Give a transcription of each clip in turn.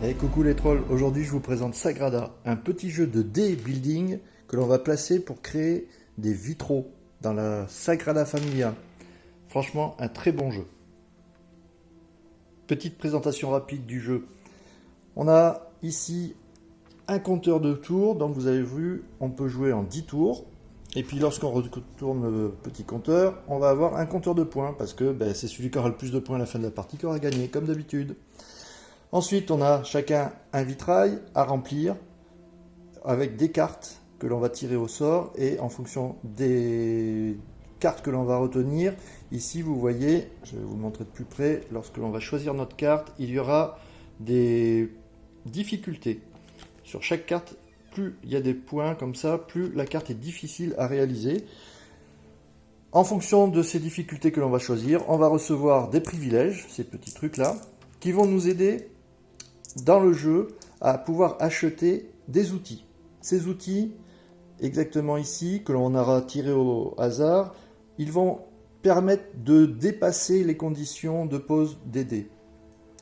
Hey, coucou les trolls, aujourd'hui je vous présente Sagrada, un petit jeu de dé building que l'on va placer pour créer des vitraux dans la Sagrada Familia. Franchement, un très bon jeu. Petite présentation rapide du jeu. On a ici un compteur de tours, donc vous avez vu, on peut jouer en 10 tours. Et puis lorsqu'on retourne le petit compteur, on va avoir un compteur de points, parce que c'est celui qui aura le plus de points à la fin de la partie qui aura gagné, comme d'habitude. Ensuite, on a chacun un vitrail à remplir avec des cartes que l'on va tirer au sort et en fonction des cartes que l'on va retenir, ici vous voyez, je vais vous montrer de plus près, lorsque l'on va choisir notre carte, il y aura des difficultés. Sur chaque carte, plus il y a des points comme ça, plus la carte est difficile à réaliser. En fonction de ces difficultés que l'on va choisir, on va recevoir des privilèges, ces petits trucs-là, qui vont nous aider dans le jeu à pouvoir acheter des outils. Ces outils, exactement ici, que l'on aura tirés au hasard, ils vont permettre de dépasser les conditions de pose des dés.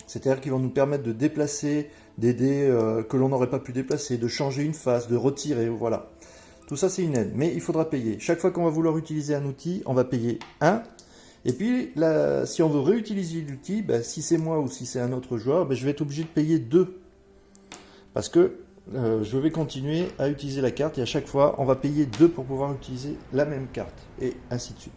C'est-à-dire qu'ils vont nous permettre de déplacer des dés que l'on n'aurait pas pu déplacer, de changer une face, de retirer, voilà. Tout ça c'est une aide, mais il faudra payer. Chaque fois qu'on va vouloir utiliser un outil, on va payer 1. Et puis, là, si on veut réutiliser l'outil, si c'est moi ou si c'est un autre joueur, je vais être obligé de payer 2. Parce que je vais continuer à utiliser la carte et à chaque fois, on va payer 2 pour pouvoir utiliser la même carte. Et ainsi de suite.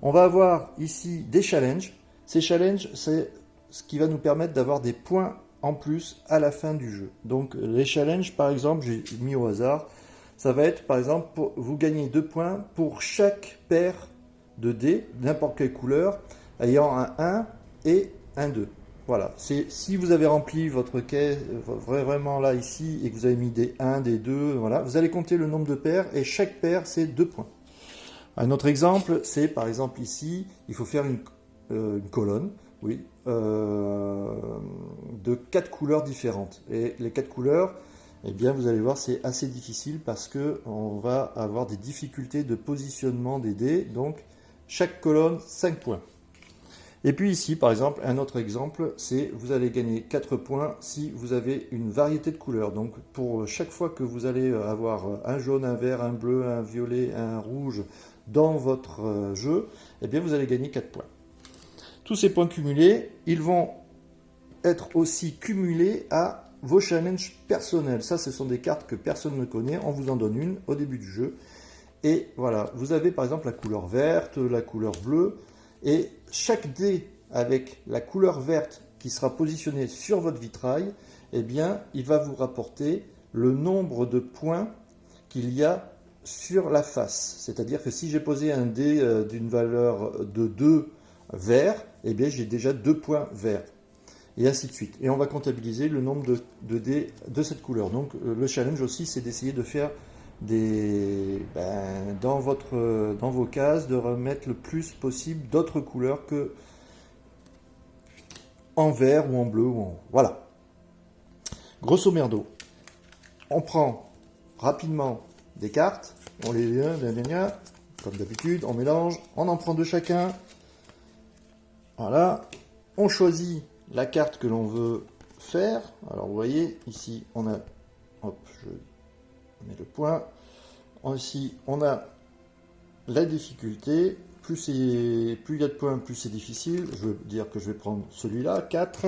On va avoir ici des challenges. Ces challenges, c'est ce qui va nous permettre d'avoir des points en plus à la fin du jeu. Donc, les challenges, par exemple, j'ai mis au hasard. Ça va être, par exemple, vous gagnez 2 points pour chaque paire de dés, n'importe quelle couleur, ayant un 1 et un 2. Voilà, si vous avez rempli votre caisse, vraiment là, ici, et que vous avez mis des 1, des 2, voilà, vous allez compter le nombre de paires, et chaque paire, c'est 2 points. Un autre exemple, c'est par exemple ici, il faut faire une colonne, oui, de 4 couleurs différentes. Et les 4 couleurs, eh bien, vous allez voir, c'est assez difficile parce qu'on va avoir des difficultés de positionnement des dés, donc chaque colonne, 5 points. Et puis ici, par exemple, un autre exemple, c'est vous allez gagner 4 points si vous avez une variété de couleurs. Donc pour chaque fois que vous allez avoir un jaune, un vert, un bleu, un violet, un rouge dans votre jeu, eh bien vous allez gagner 4 points. Tous ces points cumulés, ils vont être aussi cumulés à vos challenges personnels. Ça, ce sont des cartes que personne ne connaît. On vous en donne une au début du jeu. Et voilà, vous avez par exemple la couleur verte, la couleur bleue, et chaque dé avec la couleur verte qui sera positionnée sur votre vitrail, eh bien, il va vous rapporter le nombre de points qu'il y a sur la face. C'est-à-dire que si j'ai posé un dé d'une valeur de 2 vert, eh bien, j'ai déjà 2 points verts. Et ainsi de suite. Et on va comptabiliser le nombre de dés de cette couleur. Donc, le challenge aussi, c'est d'essayer de faire dans vos cases, de remettre le plus possible d'autres couleurs que en vert ou en bleu ou en... Voilà. Grosso merdo, on prend rapidement des cartes, on les comme d'habitude, on mélange, on en prend 2 chacun. Voilà. On choisit la carte que l'on veut faire. Alors vous voyez, ici on a... Hop, je mets le point. Ici, on a la difficulté. Plus il y a de points, plus c'est difficile. Je veux dire que je vais prendre celui-là, 4.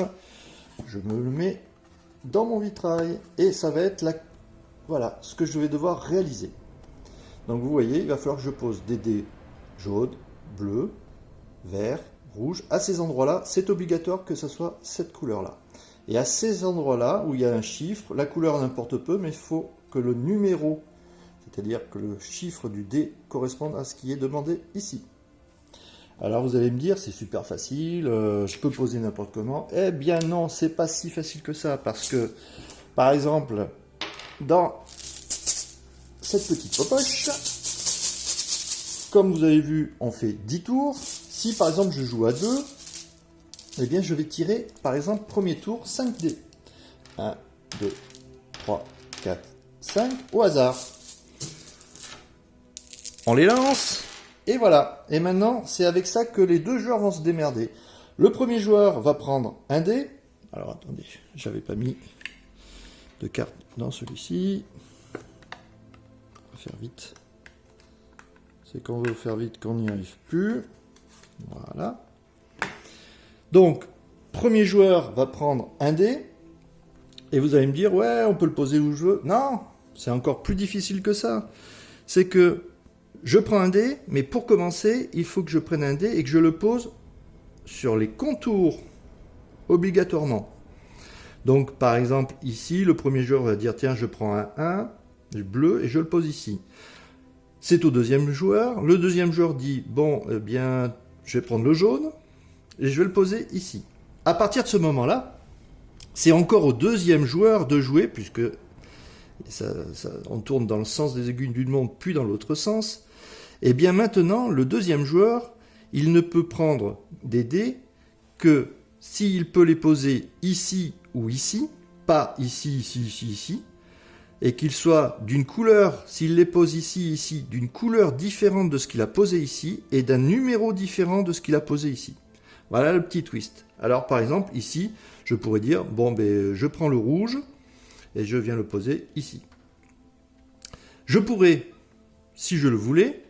Je me le mets dans mon vitrail. Et ça va être voilà, ce que je vais devoir réaliser. Donc vous voyez, il va falloir que je pose des dés jaunes, bleus, verts, rouges. À ces endroits-là, c'est obligatoire que ce soit cette couleur-là. Et à ces endroits-là, où il y a un chiffre, la couleur n'importe peu, mais il faut que le numéro, c'est-à-dire que le chiffre du dé corresponde à ce qui est demandé ici. Alors vous allez me dire, c'est super facile, je peux poser n'importe comment. Eh bien non, c'est pas si facile que ça, parce que, par exemple, dans cette petite poche, comme vous avez vu, on fait 10 tours. Si par exemple je joue à 2, eh bien je vais tirer, par exemple, premier tour, 5 dés. 1, 2, 3, 4, 5, au hasard. On les lance, et voilà. Et maintenant, c'est avec ça que les 2 joueurs vont se démerder. Le premier joueur va prendre un dé, Alors attendez, j'avais pas mis de carte dans celui-ci. On va faire vite. C'est quand on veut faire vite qu'on n'y arrive plus. Voilà. Donc, premier joueur va prendre un dé. Et vous allez me dire, ouais, on peut le poser où je veux. Non, c'est encore plus difficile que ça. C'est que je prends un dé, mais pour commencer, il faut que je prenne un dé et que je le pose sur les contours, obligatoirement. Donc, par exemple, ici, le premier joueur va dire, tiens, je prends un 1, du bleu, et je le pose ici. C'est au deuxième joueur. Le deuxième joueur dit, bon, eh bien, je vais prendre le jaune, et je vais le poser ici. À partir de ce moment-là, c'est encore au deuxième joueur de jouer, puisque on tourne dans le sens des aiguilles d'une montre, puis dans l'autre sens. Et bien maintenant, le deuxième joueur, il ne peut prendre des dés que s'il peut les poser ici ou ici, pas ici, ici, ici, ici, et qu'il soit d'une couleur, s'il les pose ici, ici, d'une couleur différente de ce qu'il a posé ici, et d'un numéro différent de ce qu'il a posé ici. Voilà le petit twist. Alors par exemple, ici, je pourrais dire, bon, ben, je prends le rouge, et je viens le poser ici. Je pourrais, si je le voulais,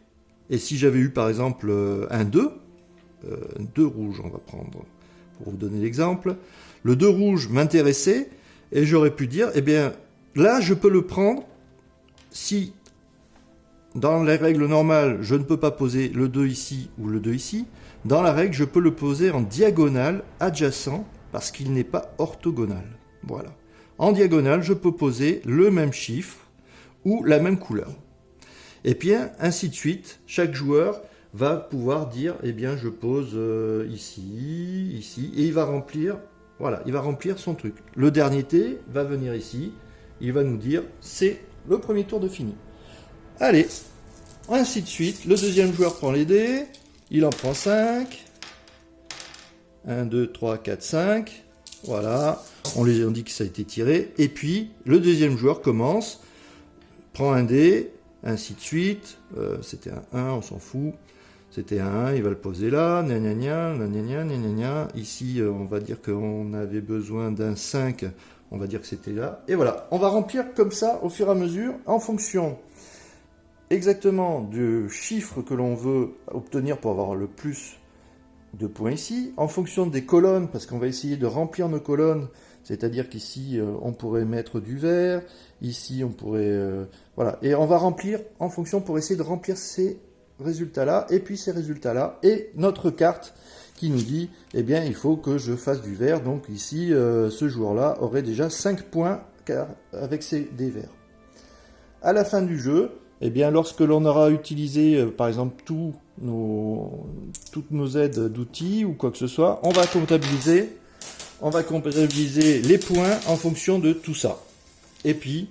et si j'avais eu par exemple un 2 rouges, on va prendre, pour vous donner l'exemple, le 2 rouge m'intéressait, et j'aurais pu dire, eh bien, là, je peux le prendre si, dans les règles normales, je ne peux pas poser le 2 ici ou le 2 ici. Dans la règle, je peux le poser en diagonale, adjacent, parce qu'il n'est pas orthogonal. Voilà. En diagonale, je peux poser le même chiffre ou la même couleur. Et puis, ainsi de suite, chaque joueur va pouvoir dire, eh bien, je pose ici, ici, et il va remplir, voilà, il va remplir son truc. Le dernier T va venir ici, il va nous dire, c'est le premier tour de fini. Allez, ainsi de suite, le deuxième joueur prend les dés, il en prend 5, 1, 2, 3, 4, 5, voilà, on dit que ça a été tiré, et puis le deuxième joueur commence, prend un dé, ainsi de suite, c'était un 1, on s'en fout, c'était un 1, il va le poser là, gna gna gna, gna gna gna gna gna. Ici on va dire qu'on avait besoin d'un 5, on va dire que c'était là, et voilà, on va remplir comme ça au fur et à mesure, en fonction exactement du chiffre que l'on veut obtenir pour avoir le plus de points ici, en fonction des colonnes, parce qu'on va essayer de remplir nos colonnes, c'est-à-dire qu'ici on pourrait mettre du vert, ici on pourrait... voilà, et on va remplir en fonction pour essayer de remplir ces résultats-là, et puis ces résultats-là, et notre carte qui nous dit, eh bien il faut que je fasse du vert, donc ici ce joueur-là aurait déjà 5 points avec ses dés verts. À la fin du jeu, eh bien, lorsque l'on aura utilisé, par exemple, toutes nos aides d'outils ou quoi que ce soit, on va comptabiliser les points en fonction de tout ça. Et puis,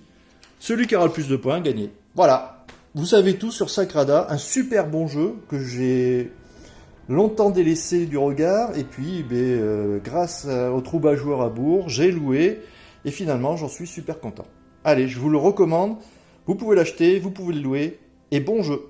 celui qui aura le plus de points, gagné. Voilà, vous savez tout sur Sacrada, un super bon jeu que j'ai longtemps délaissé du regard, et puis, grâce au Troubajour à Bourg, j'ai loué, et finalement, j'en suis super content. Allez, je vous le recommande. Vous pouvez l'acheter, vous pouvez le louer, et bon jeu!